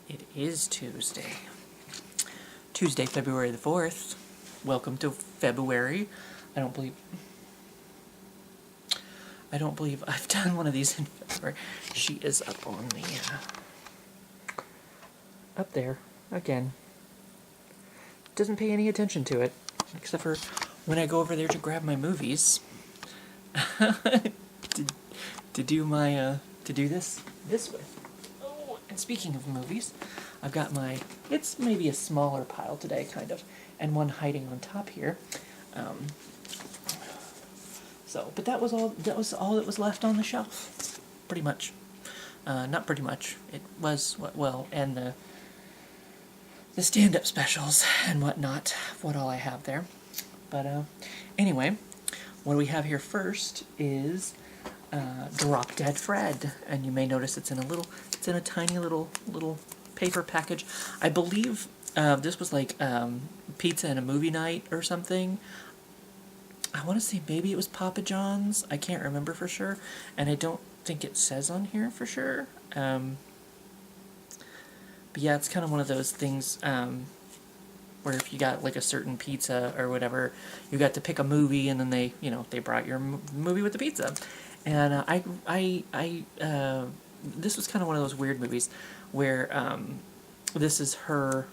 It is Tuesday. Tuesday, February the 4th. Welcome to February. I don't believe I've done one of these in February. She is up on the, up there, again. Doesn't pay any attention to it, except for when I go over there to grab my movies. to do this with. Oh, and speaking of movies, I've got it's maybe a smaller pile today, kind of, and one hiding on top here. But that was all that was left on the shelf, pretty much. Not pretty much. It was, and the stand-up specials and whatnot, what all I have there. But anyway, what we have here first is Drop Dead Fred, and you may notice it's in a tiny little paper package. I believe this was like pizza and a movie night or something. I want to say maybe it was Papa John's. I can't remember for sure, and I don't think it says on here for sure. But yeah, it's kind of one of those things where if you got like a certain pizza or whatever, you got to pick a movie, and then they brought your movie with the pizza. And this was kind of one of those weird movies where this is her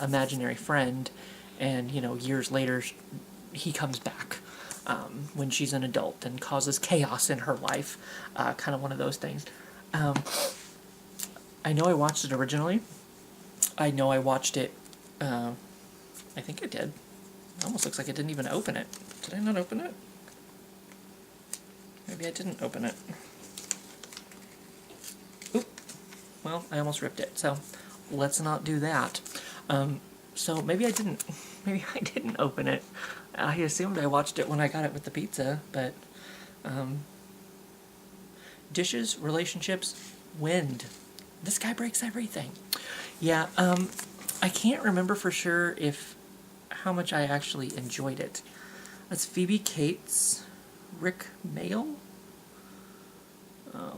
imaginary friend, and years later he comes back when she's an adult and causes chaos in her life. Kind of one of those things. I know I watched it originally. I know I watched it, I think I did. It almost looks like I didn't even open it. Did I not open it? Maybe I didn't open it. Oop. Well, I almost ripped it, so let's not do that. So maybe I didn't open it. I assumed I watched it when I got it with the pizza, but dishes, relationships, wind. This guy breaks everything. Yeah, I can't remember for sure how much I actually enjoyed it. That's Phoebe Cates, Rick Mayall,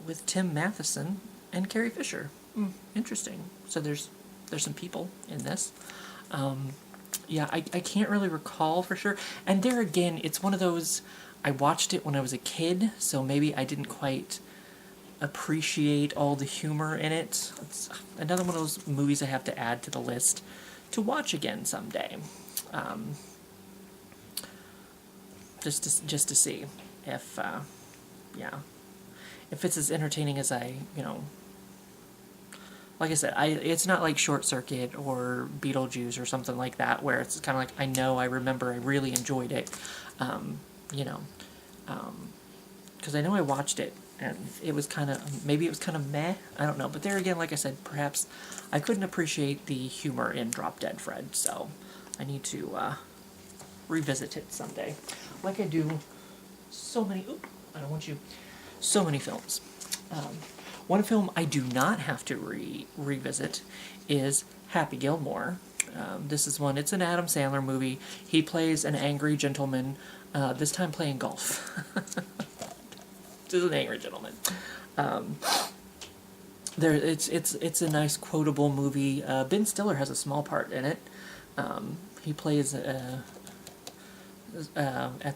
with Tim Matheson and Carrie Fisher. Interesting. So there's some people in this. Yeah, I can't really recall for sure. And there again, it's one of those, I watched it when I was a kid, so maybe I didn't quite appreciate all the humor in it. It's another one of those movies I have to add to the list to watch again someday. Just to see if it's as entertaining as like I said, it's not like Short Circuit or Beetlejuice or something like that, where it's kind of like, I remember I really enjoyed it, because I know I watched it, and it was kind of meh, I don't know, but there again, like I said, perhaps I couldn't appreciate the humor in Drop Dead Fred, so I need to revisit it someday, like I do so many films. One film I do not have to revisit is Happy Gilmore. This is one, it's an Adam Sandler movie. He plays an angry gentleman, this time playing golf. This is an angry gentleman. It's a nice quotable movie. Ben Stiller has a small part in it. He plays at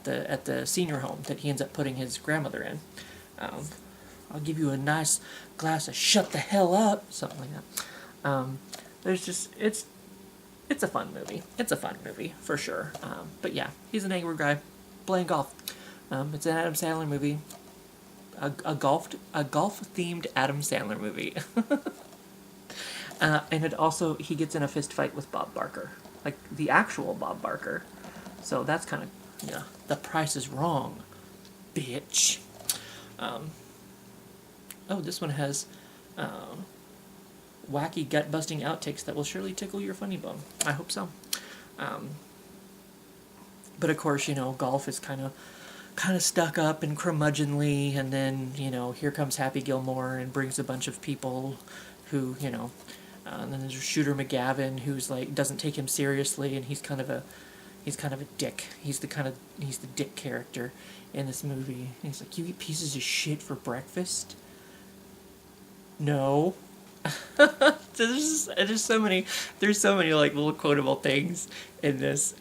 the senior home that he ends up putting his grandmother in. I'll give you a nice glass of shut the hell up, something like that. It's a fun movie. It's a fun movie, for sure. But yeah, he's an angry guy playing golf. It's an Adam Sandler movie. A golf-themed Adam Sandler movie. And it also, he gets in a fist fight with Bob Barker. Like, the actual Bob Barker. So that's kind of, The Price is Wrong, bitch. This one has wacky gut-busting outtakes that will surely tickle your funny bone. I hope so. But of course, golf is kind of stuck up and curmudgeonly, and then, here comes Happy Gilmore and brings a bunch of people who, and then there's Shooter McGavin, who's like, doesn't take him seriously, and he's kind of a dick. He's the dick character in this movie. And he's like, you eat pieces of shit for breakfast? No. there's so many like little quotable things in this.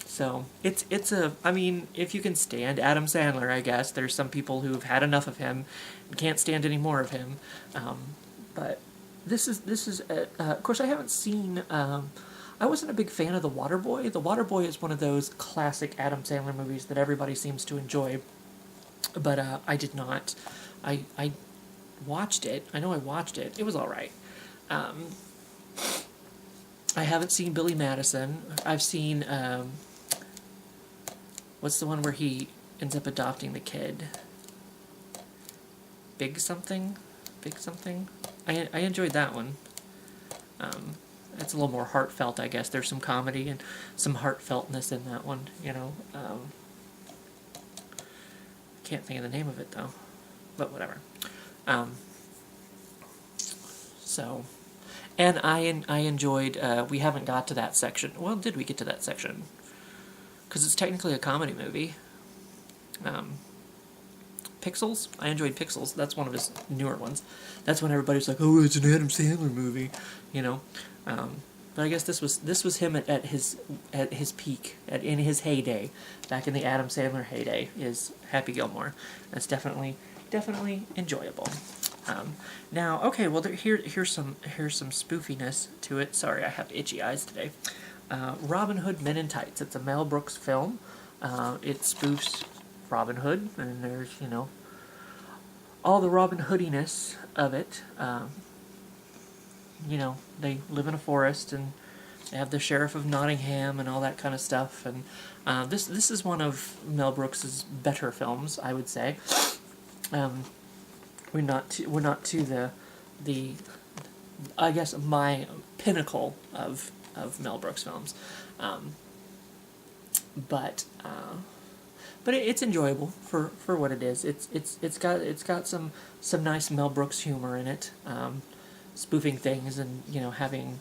So it's a, I mean, if you can stand Adam Sandler, I guess there's some people who've had enough of him and can't stand any more of him. But this is of course I haven't seen. I wasn't a big fan of The Waterboy. The Waterboy is one of those classic Adam Sandler movies that everybody seems to enjoy, but I did not. I watched it. I know I watched it. It was all right. I haven't seen Billy Madison. I've seen. What's the one where he ends up adopting the kid? Big something? I enjoyed that one. It's a little more heartfelt, I guess. There's some comedy and some heartfeltness in that one, you know. Can't think of the name of it, though. But whatever. So, and I enjoyed, we haven't got to that section. Well, did we get to that section? Because it's technically a comedy movie. Pixels? I enjoyed Pixels. That's one of his newer ones. That's when everybody's like, oh, it's an Adam Sandler movie, you know. But I guess this was him at his peak, in his heyday, back in the Adam Sandler heyday, is Happy Gilmore. That's definitely enjoyable. Now, okay, well, here's some spoofiness to it. Sorry, I have itchy eyes today. Robin Hood Men in Tights. It's a Mel Brooks film. It spoofs Robin Hood, and there's, you know, all the Robin Hoodiness of it. You know, they live in a forest, and they have the Sheriff of Nottingham and all that kind of stuff. And this is one of Mel Brooks's better films, I would say. We're not to the I guess my pinnacle of Mel Brooks films, but it's enjoyable for what it is. It's got some nice Mel Brooks humor in it, spoofing things, and, you know, having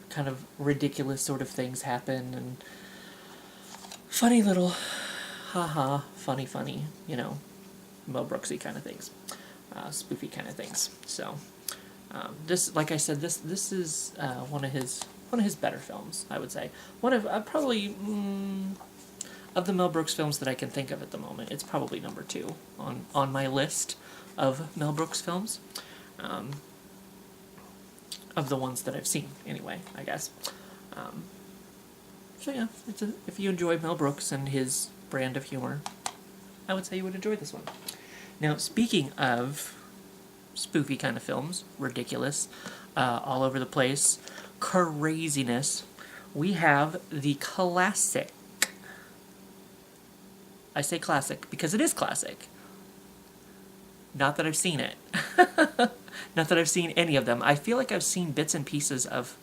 kind of ridiculous sort of things happen, and funny little funny, you know, Mel Brooksy kind of things, spoofy kind of things. So this, like I said, this is one of his better films, I would say. One of probably of the Mel Brooks films that I can think of at the moment, it's probably number 2 on my list of Mel Brooks films. Of the ones that I've seen, anyway, I guess. So yeah, if you enjoy Mel Brooks and his brand of humor, I would say you would enjoy this one. Now, speaking of spoofy kind of films, ridiculous, all over the place, craziness, we have the classic. I say classic because it is classic. Not that I've seen it. Not that I've seen any of them. I feel like I've seen bits and pieces of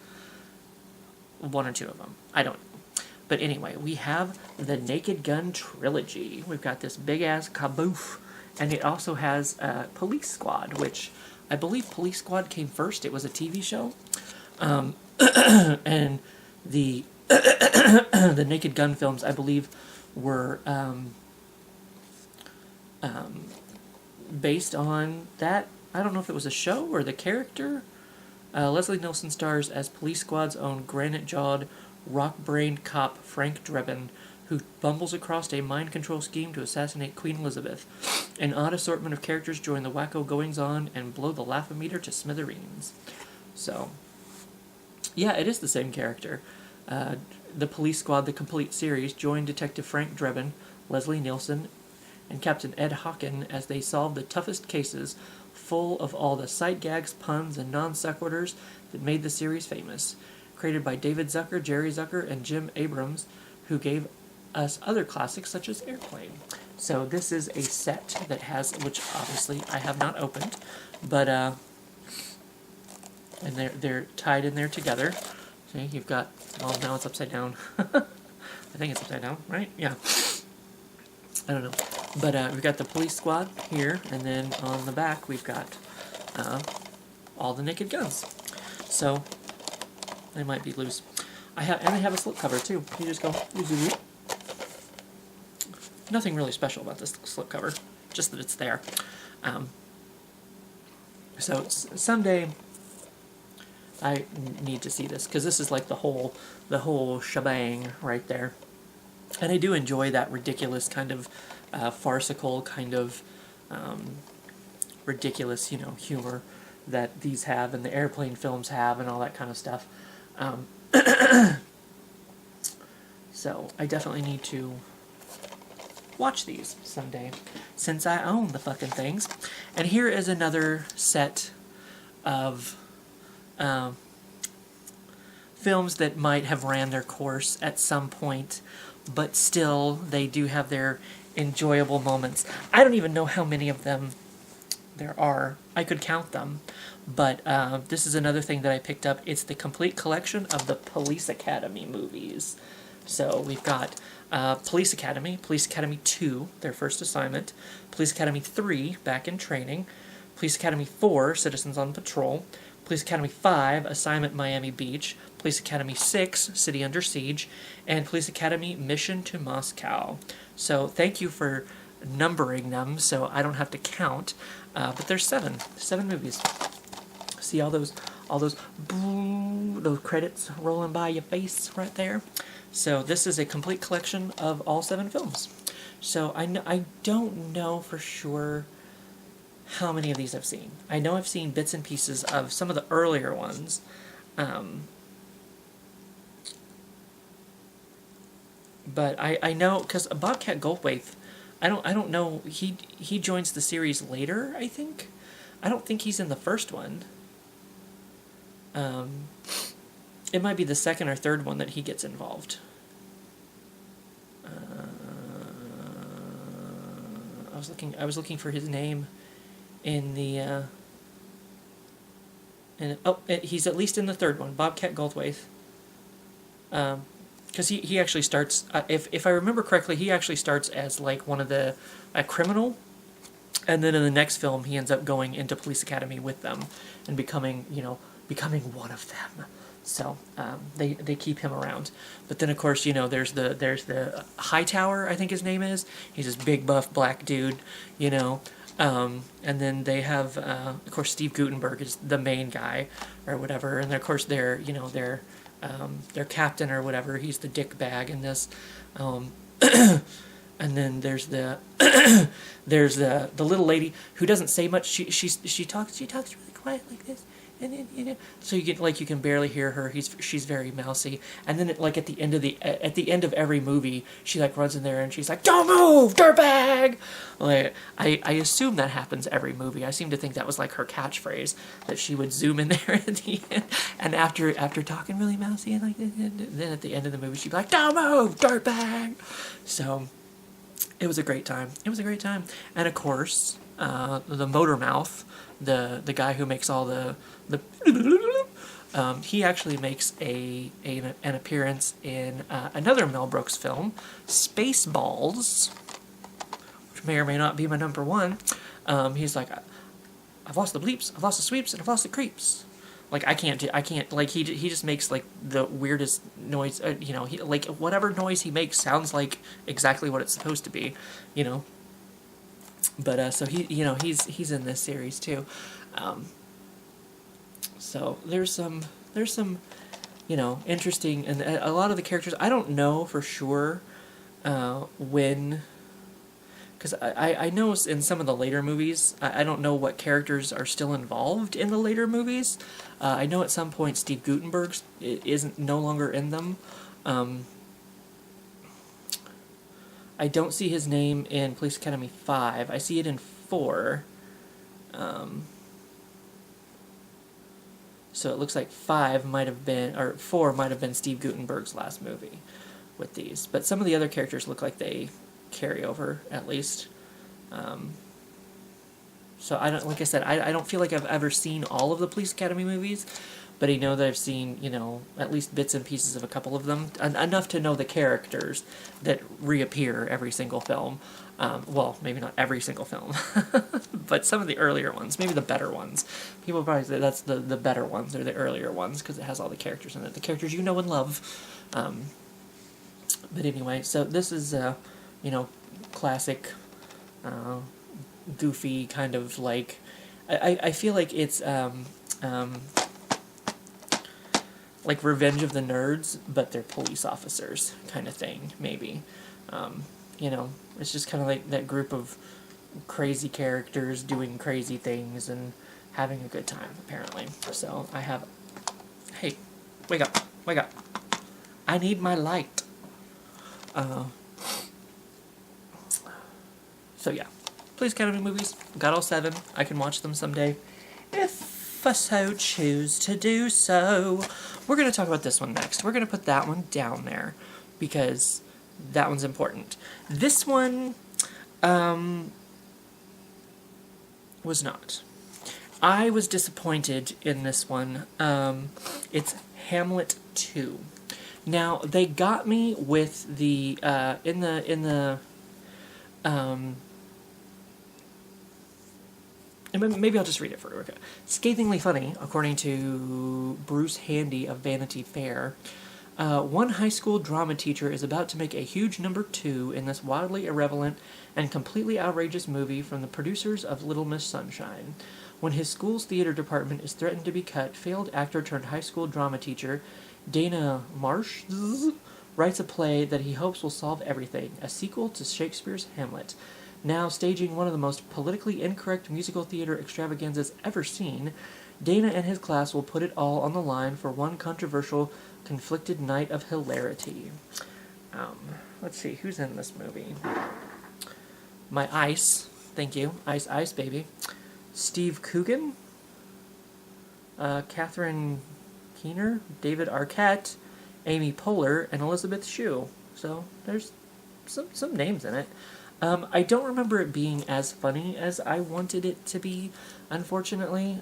1 or 2 of them. I don't know. But anyway, we have the Naked Gun Trilogy. We've got this big-ass kaboof. And it also has Police Squad, which I believe Police Squad came first. It was a TV show. And the the Naked Gun films, I believe, were based on that. I don't know if it was a show or the character. Leslie Nielsen stars as Police Squad's own granite-jawed, rock-brained cop Frank Drebin, who bumbles across a mind control scheme to assassinate Queen Elizabeth. An odd assortment of characters join the wacko goings-on and blow the laugh-o-meter to smithereens. So, yeah, it is the same character. The Police Squad, the complete series, joined Detective Frank Drebin, Leslie Nielsen, and Captain Ed Hawken as they solve the toughest cases, full of all the sight gags, puns, and non-sequiturs that made the series famous. Created by David Zucker, Jerry Zucker, and Jim Abrams, who gave us other classics such as Airplane. So this is a set that has, which obviously I have not opened, but and they're tied in there together. See, you've got, well, now it's upside down. I think it's upside down, right? Yeah. I don't know. But we've got the Police Squad here, and then on the back we've got all the Naked Guns. So they might be loose. I have a slipcover too. You just go. Nothing really special about this slipcover, just that it's there. So someday I need to see this, because this is like the whole shebang right there. And I do enjoy that ridiculous kind of farcical kind of ridiculous, humor that these have and the airplane films have and all that kind of stuff. So I definitely need to watch these someday, since I own the fucking things. And here is another set of films that might have ran their course at some point, but still they do have their enjoyable moments. I don't even know how many of them there are. I could count them, but this is another thing that I picked up. It's the complete collection of the Police Academy movies. So we've got Police Academy 2, their first assignment, Police Academy 3, Back in Training, Police Academy 4, Citizens on Patrol, Police Academy 5, Assignment Miami Beach, Police Academy 6, City Under Siege, and Police Academy Mission to Moscow. So thank you for numbering them so I don't have to count, but there's seven movies. See all those credits rolling by your face right there? So this is a complete collection of all 7 films. So I don't know for sure how many of these I've seen. I know I've seen bits and pieces of some of the earlier ones. But I know, because Bobcat Goldthwait, I don't know, he joins the series later, I think. I don't think he's in the first one. It might be the second or third one that he gets involved. I was looking for his name in the he's at least in the third one, Bobcat Goldthwait. Because he actually starts, if I remember correctly, he actually starts as like one of a criminal, and then in the next film he ends up going into Police Academy with them and becoming one of them. So they keep him around. But then of course, there's the Hightower, I think his name is. He's this big buff black dude, and then they have of course Steve Guttenberg is the main guy or whatever, and of course their captain or whatever, he's the dick bag in this. And then there's the little lady who doesn't say much. She talks really quiet like this. And then, so you can barely hear her. She's very mousy. And then at the end of every movie, she runs in there and she's like, "Don't move, dirtbag!" I assume that happens every movie. I seem to think that was her catchphrase, that she would zoom in there at the end, and after talking really mousy and then at the end of the movie she'd be like, "Don't move, dirtbag!" So it was a great time. And of course, the Motor Mouth, the guy who makes all the he actually makes an appearance in another Mel Brooks film, Spaceballs, which may or may not be my number one. He's like, "I've lost the bleeps, I've lost the sweeps, and I've lost the creeps." I can't. He just makes the weirdest noise. He whatever noise he makes sounds like exactly what it's supposed to be, But so he's in this series too. So there's some interesting, and a lot of the characters I don't know for sure when, because I know in some of the later movies I don't know what characters are still involved in the later movies. I know at some point Steve Guttenberg isn't no longer in them. I don't see his name in Police Academy 5. I see it in 4. So it looks like 4 might have been Steve Guttenberg's last movie with these. But some of the other characters look like they carry over, at least. So I don't, like I said, I don't feel like I've ever seen all of the Police Academy movies, but I know that I've seen, at least bits and pieces of a couple of them, enough to know the characters that reappear every single film. Well, maybe not every single film, but some of the earlier ones, maybe the better ones. People probably say that's the better ones, or the earlier ones, because it has all the characters in it, the characters you know and love. But anyway, so this is, classic, goofy kind of I feel like it's like Revenge of the Nerds, but they're police officers kind of thing, maybe. You know, it's just kind of like that group of crazy characters doing crazy things and having a good time, apparently. So I have... Hey, wake up, wake up. I need my light. So yeah, Please Academy movies. Got all 7. I can watch them someday, if I so choose to do so. We're going to talk about this one next. We're going to put that one down there, because that one's important. This one, was not. I was disappointed in this one. It's Hamlet 2. Now, they got me with the, maybe I'll just read it for you. Okay. Scathingly funny, according to Bruce Handy of Vanity Fair. One high school drama teacher is about to make a huge number 2 in this wildly irrelevant and completely outrageous movie from the producers of Little Miss Sunshine. When his school's theater department is threatened to be cut, failed actor turned high school drama teacher Dana Marsh writes a play that he hopes will solve everything, a sequel to Shakespeare's Hamlet. Now staging one of the most politically incorrect musical theater extravaganzas ever seen, Dana and his class will put it all on the line for one controversial, conflicted night of hilarity. Let's see, who's in this movie? My Ice, thank you, Ice Ice Baby. Steve Coogan, Catherine Keener, David Arquette, Amy Poehler, and Elizabeth Shue. So there's some names in it. I don't remember it being as funny as I wanted it to be, unfortunately.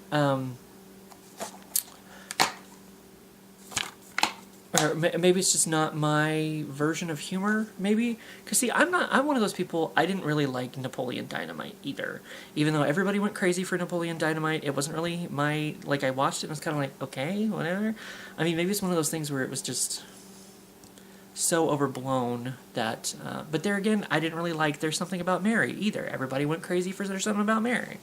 Or maybe it's just not my version of humor, maybe? Because, see, I'm one of those people, I didn't really like Napoleon Dynamite either. Even though everybody went crazy for Napoleon Dynamite, it wasn't really my... Like, I watched it and was kind of like, okay, whatever. I mean, maybe it's one of those things where it was just so overblown that... but there again, I didn't really like There's Something About Mary either. Everybody went crazy for There's Something About Mary.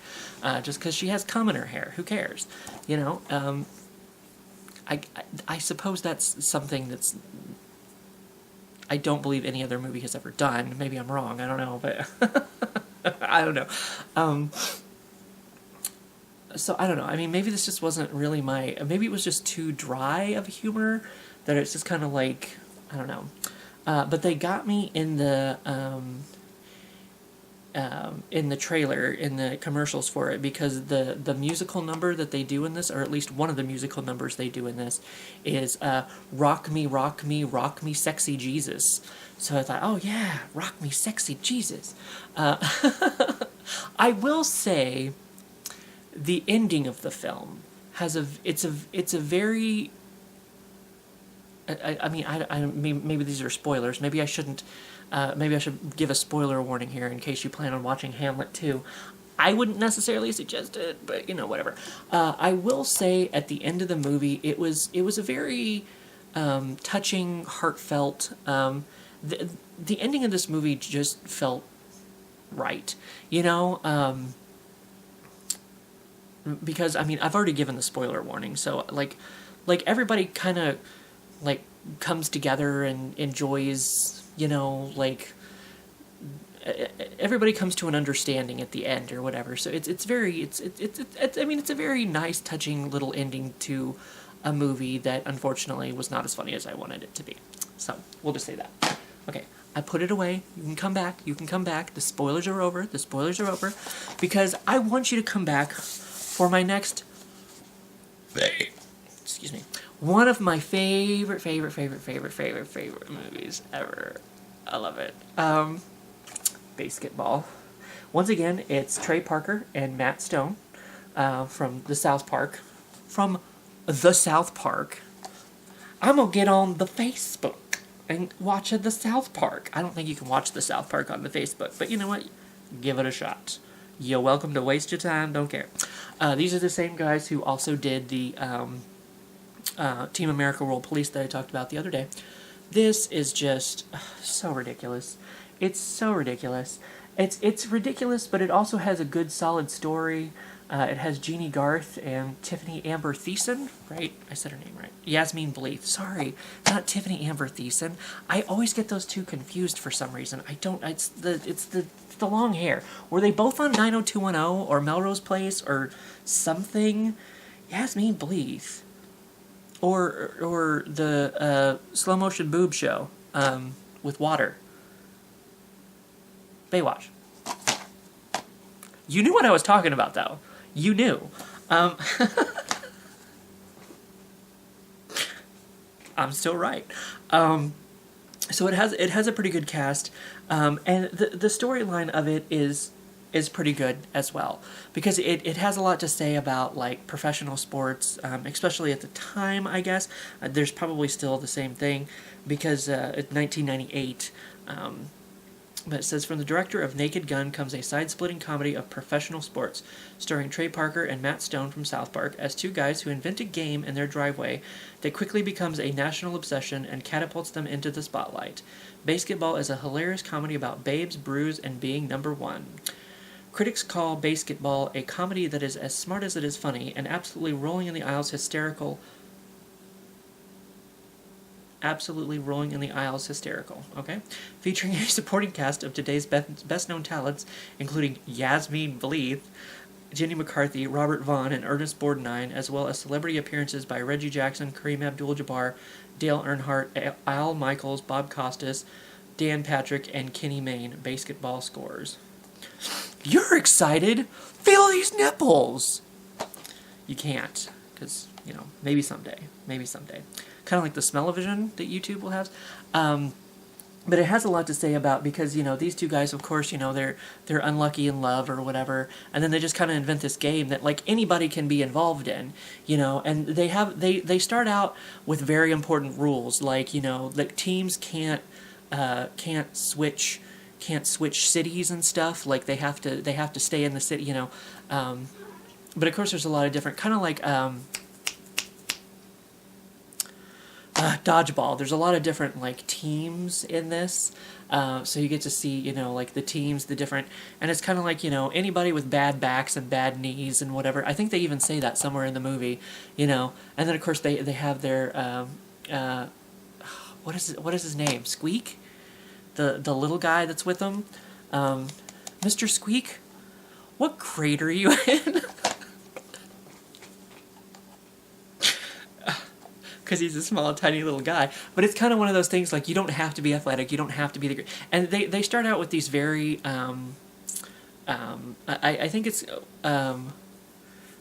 Just because she has cum in her hair. Who cares? You know? I suppose that's something that's... I don't believe any other movie has ever done. Maybe I'm wrong. I don't know, but... I don't know. So, I don't know. I mean, maybe this just wasn't really my... Maybe it was just too dry of humor, that it's just kind of like... I don't know. But they got me in the trailer, in the commercials for it, because the musical number that they do in this, or at least one of the musical numbers they do in this, is Rock Me, Rock Me, Rock Me, Sexy Jesus. So I thought, oh yeah, Rock Me, Sexy Jesus. I will say, the ending of the film has it's a very... I mean, maybe these are spoilers. Maybe I shouldn't. Maybe I should give a spoiler warning here in case you plan on watching Hamlet 2. I wouldn't necessarily suggest it, but, you know, whatever. I will say at the end of the movie, it was a very touching, heartfelt... The ending of this movie just felt right, you know? Because, I mean, I've already given the spoiler warning, so, like everybody kind of... like, comes together and enjoys, you know, like, everybody comes to an understanding at the end or whatever. So it's I mean, it's a very nice, touching little ending to a movie that unfortunately was not as funny as I wanted it to be. So we'll just say that. Okay, I put it away. You can come back. You can come back. The spoilers are over. The spoilers are over, because I want you to come back for my next... Excuse me. One of my favorite movies ever. I love it. Bassketball. Once again, it's Trey Parker and Matt Stone from the South Park. From the South Park. I'm gonna get on the Facebook and watch the South Park. I don't think you can watch the South Park on the Facebook, but you know what? Give it a shot. You're welcome to waste your time. Don't care. These are the same guys who also did the... Team America World Police that I talked about the other day. This is just so ridiculous. It's so ridiculous. It's ridiculous, but it also has a good, solid story. It has Jeannie Garth and Tiffany Amber Thiessen, right? I said her name right. Yasmin Bleeth. Sorry, not Tiffany Amber Thiessen. I always get those two confused for some reason. I don't. It's the long hair. Were they both on 90210 or Melrose Place or something? Yasmin Bleeth, or the slow motion boob show with water. Baywatch. You knew what I was talking about, though. You knew. I'm still right. So it has a pretty good cast, and the storyline of it is pretty good as well, because it has a lot to say about like professional sports, especially at the time. I guess there's probably still the same thing, because it's 1998. But it says, from the director of Naked Gun comes a side-splitting comedy of professional sports, starring Trey Parker and Matt Stone from South Park as two guys who invent a game in their driveway that quickly becomes a national obsession and catapults them into the spotlight. Bassketball is a hilarious comedy about babes, brews, and being number one. Critics call Bassketball a comedy that is as smart as it is funny and absolutely rolling in the aisles hysterical. Okay? Featuring a supporting cast of today's best-known talents, including Yasmin Bleeth, Jenny McCarthy, Robert Vaughn, and Ernest Borgnine, as well as celebrity appearances by Reggie Jackson, Kareem Abdul-Jabbar, Dale Earnhardt, Al Michaels, Bob Costas, Dan Patrick, and Kenny Mayne. Bassketball scores. You're excited? Feel these nipples! You can't, because, maybe someday. Kind of like the smell-o-vision that YouTube will have. But it has a lot to say about, because, these two guys, of course, they're unlucky in love or whatever, and then they just kind of invent this game that, like, anybody can be involved in, and they start out with very important rules, like, that teams can't switch cities and stuff, like, they have to stay in the city, but of course there's a lot of different, kind of like, dodgeball. There's a lot of different like teams in this, so you get to see like the teams, the different, and it's kind of like anybody with bad backs and bad knees and whatever. I think they even say that somewhere in the movie, and then of course they have their what is his name? Squeak, the little guy that's with them, Mr. Squeak. What grade are you in? Because he's a small, tiny little guy. But it's kind of one of those things, like, you don't have to be athletic, you don't have to be the... And they start out with these very... I think it's...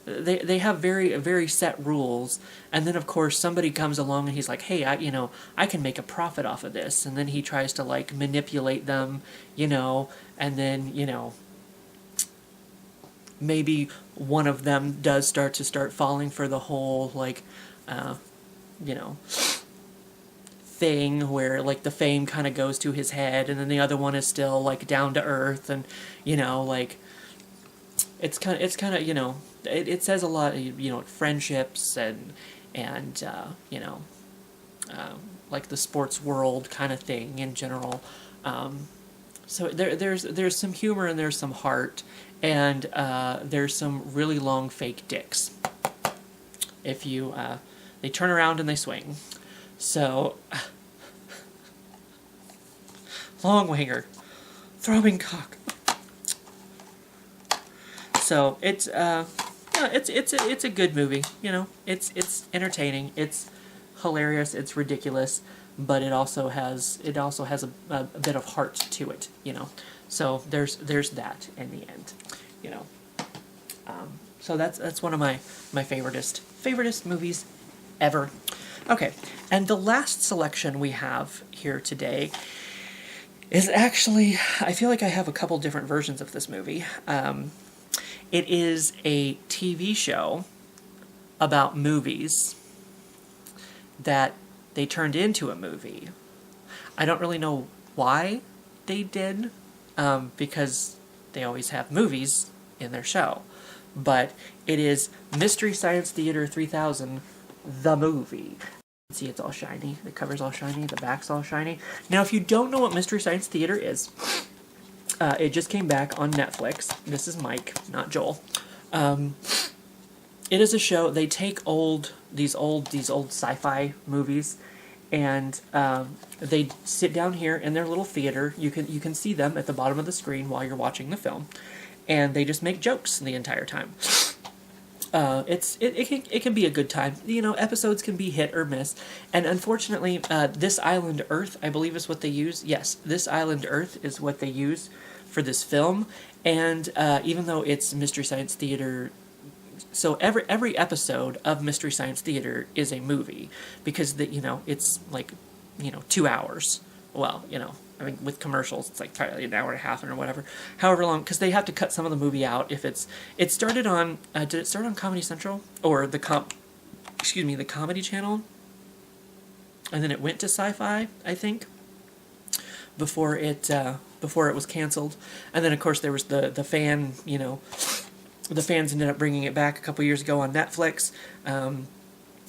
They have very, very set rules, and then, of course, somebody comes along and he's like, hey, I can make a profit off of this. And then he tries to, like, manipulate them, and then, maybe one of them does start falling for the whole, like... thing where like the fame kind of goes to his head, and then the other one is still like down to earth, and like it's kind of it says a lot of friendships and like the sports world kind of thing in general. So there's some humor and there's some heart, and there's some really long fake dicks. If you they turn around and they swing. So, long winger, throwing cock. So it's a good movie. It's entertaining. It's hilarious. It's ridiculous, but it also has a bit of heart to it. So there's that in the end. So that's one of my favoritist movies ever. Okay, and the last selection we have here today is actually, I feel like I have a couple different versions of this movie. It is a TV show about movies that they turned into a movie. I don't really know why they did, because they always have movies in their show. But it is Mystery Science Theater 3000, the movie. See, it's all shiny. The cover's all shiny. The back's all shiny. Now, if you don't know what Mystery Science Theater is, it just came back on Netflix. This is Mike, not Joel. It is a show. They take these old sci-fi movies, and they sit down here in their little theater. You can see them at the bottom of the screen while you're watching the film, and they just make jokes the entire time. It can be a good time. You know, episodes can be hit or miss, and unfortunately, This Island Earth, I believe, is what they use. Yes, This Island Earth is what they use for this film, and even though it's Mystery Science Theater. So every episode of Mystery Science Theater is a movie, because it's like 2 hours. Well, I mean, with commercials it's like probably an hour and a half or whatever, however long, because they have to cut some of the movie out if it started on did it start on Comedy Central or the Comedy Channel, and then it went to Sci-Fi, I think, before it was canceled, and then of course there was the fan, the fans ended up bringing it back a couple years ago on Netflix,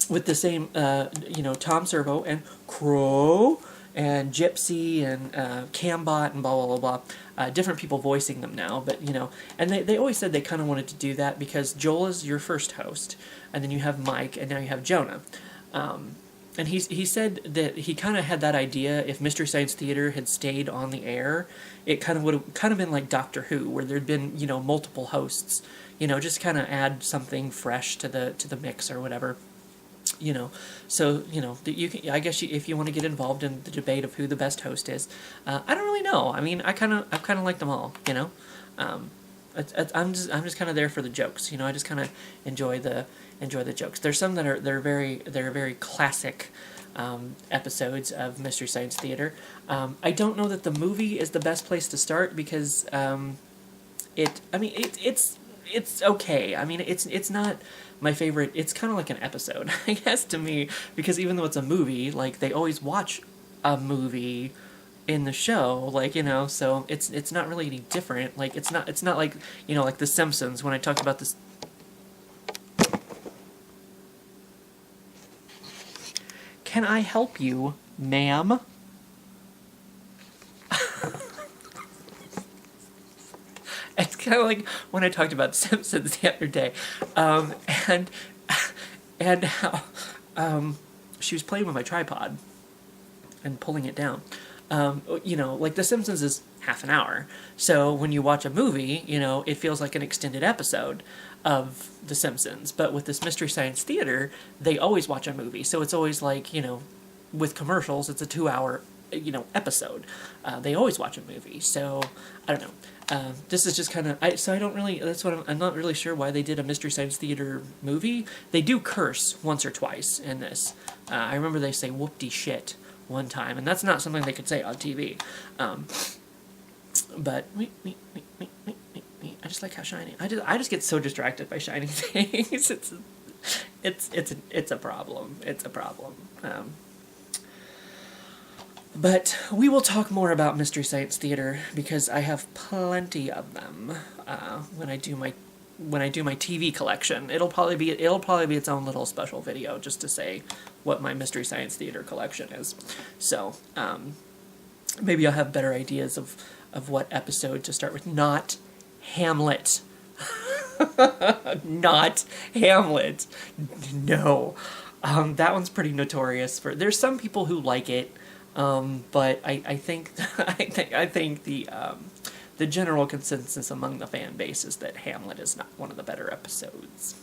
with the same, Tom Servo and Crow and Gypsy and Cambot and blah, blah, blah, blah. Different people voicing them now, but, and they always said they kind of wanted to do that because Joel is your first host, and then you have Mike, and now you have Jonah. And he said that he kind of had that idea, if Mystery Science Theater had stayed on the air, it kind of would have kind of been like Doctor Who, where there'd been, multiple hosts, just kind of add something fresh to the mix or whatever. So you can, I guess if you want to get involved in the debate of who the best host is, I don't really know. I mean, I kind of like them all. I'm just kind of there for the jokes. I just kind of enjoy the jokes. There's some that are very classic episodes of Mystery Science Theater. I don't know that the movie is the best place to start because it's okay. I mean, it's not my favorite. It's kind of like an episode, I guess, to me, because even though it's a movie, like, they always watch a movie in the show, like, so it's not really any different. Like, it's not like, like The Simpsons, when I talked about this. Can I help you, ma'am? It's kind of like when I talked about Simpsons the other day, and how she was playing with my tripod and pulling it down. Like The Simpsons is half an hour, so when you watch a movie, it feels like an extended episode of The Simpsons. But with this Mystery Science Theater, they always watch a movie, so it's always like, with commercials, it's a 2-hour episode. They always watch a movie, so I don't know. This is just kind of, I don't really, that's what I'm not really sure why they did a Mystery Science Theater movie. They do curse once or twice in this. I remember they say whoop-de shit one time, and that's not something they could say on TV. But I just like how shiny. I just get so distracted by shiny things. It's a problem. It's a problem. But we will talk more about Mystery Science Theater because I have plenty of them when I do my TV collection. It'll probably be its own little special video just to say what my Mystery Science Theater collection is. So maybe I'll have better ideas of what episode to start with. Not Hamlet. Not Hamlet. No. That one's pretty notorious for. There's some people who like it. But I think the general consensus among the fan base is that Hamlet is not one of the better episodes.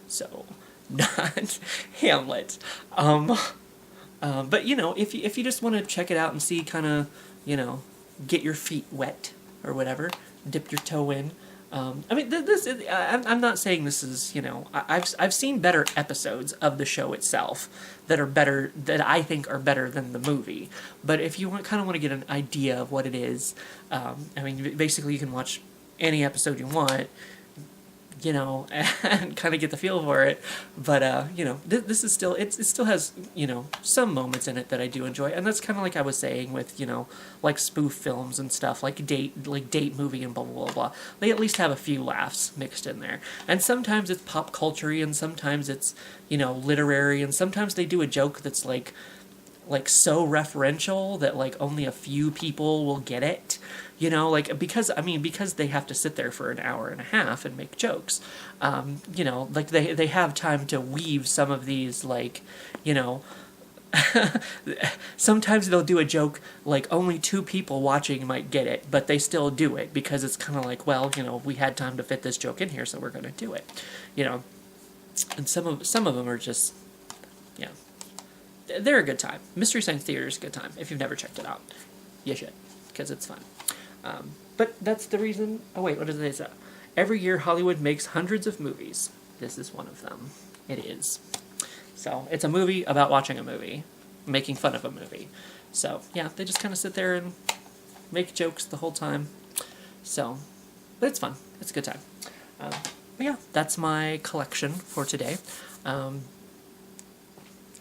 So, not Hamlet. But if you just want to check it out and see, kind of, get your feet wet or whatever, dip your toe in. I mean, I'm not saying this is, I've seen better episodes of the show itself that I think are better than the movie. But if you kind of want to get an idea of what it is, I mean, basically you can watch any episode you want, and kind of get the feel for it. But, this is still, it still has, some moments in it that I do enjoy. And that's kind of like I was saying with, like spoof films and stuff, like Date Movie and blah, blah, blah, blah. They at least have a few laughs mixed in there. And sometimes it's pop culture-y, and sometimes it's, literary, and sometimes they do a joke that's like like so referential that like only a few people will get it, you know, like because they have to sit there for an hour and a half and make jokes, you know, like they have time to weave some of these, like, you know, sometimes they'll do a joke like only two people watching might get it, but they still do it because it's kind of like, well, you know, we had time to fit this joke in here, so we're going to do it, you know. And some of them are just, yeah, they're a good time. Mystery Science Theater is a good time. If you've never checked it out, you should, because it's fun. But that's the reason. Oh wait, what does it say? Every year Hollywood makes hundreds of movies. This is one of them. It is. So it's a movie about watching a movie, making fun of a movie. So yeah, they just kind of sit there and make jokes the whole time. So, but it's fun. It's a good time. But yeah, that's my collection for today.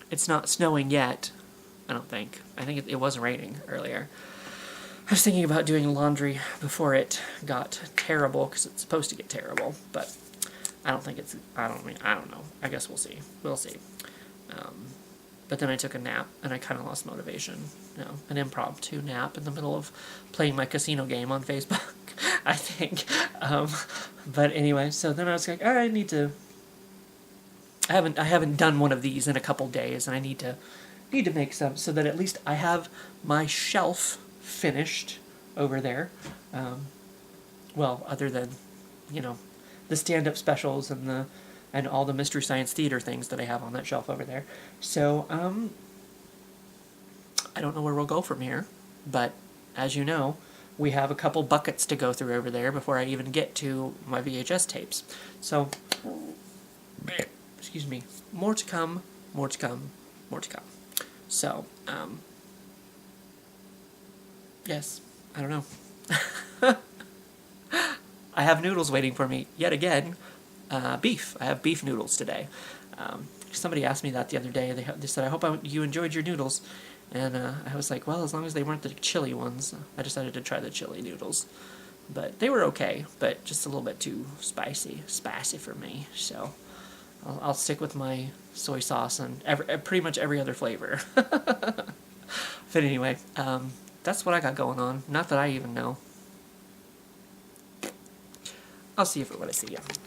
It's not snowing yet, I don't think. I think it was raining earlier. I was thinking about doing laundry before it got terrible, because it's supposed to get terrible, but I don't think it's, I don't know. I guess we'll see. We'll see. But then I took a nap, and I kind of lost motivation. You know, an impromptu nap in the middle of playing my casino game on Facebook, I think. But anyway, so then I was like, I need to... I haven't done one of these in a couple days, and I need to make some so that at least I have my shelf finished over there. Well, other than, you know, the stand-up specials and all the Mystery Science Theater things that I have on that shelf over there. So, I don't know where we'll go from here, but as you know, we have a couple buckets to go through over there before I even get to my VHS tapes. So, excuse me, more to come, more to come, more to come. So, yes, I don't know. I have noodles waiting for me, yet again. Beef. I have beef noodles today. Somebody asked me that the other day. They said, I hope you enjoyed your noodles. And I was like, well, as long as they weren't the chili ones. I decided to try the chili noodles. But they were okay, but just a little bit too spicy for me. So I'll stick with my soy sauce and pretty much every other flavor. But anyway, that's what I got going on. Not that I even know. I'll see you for what I see you.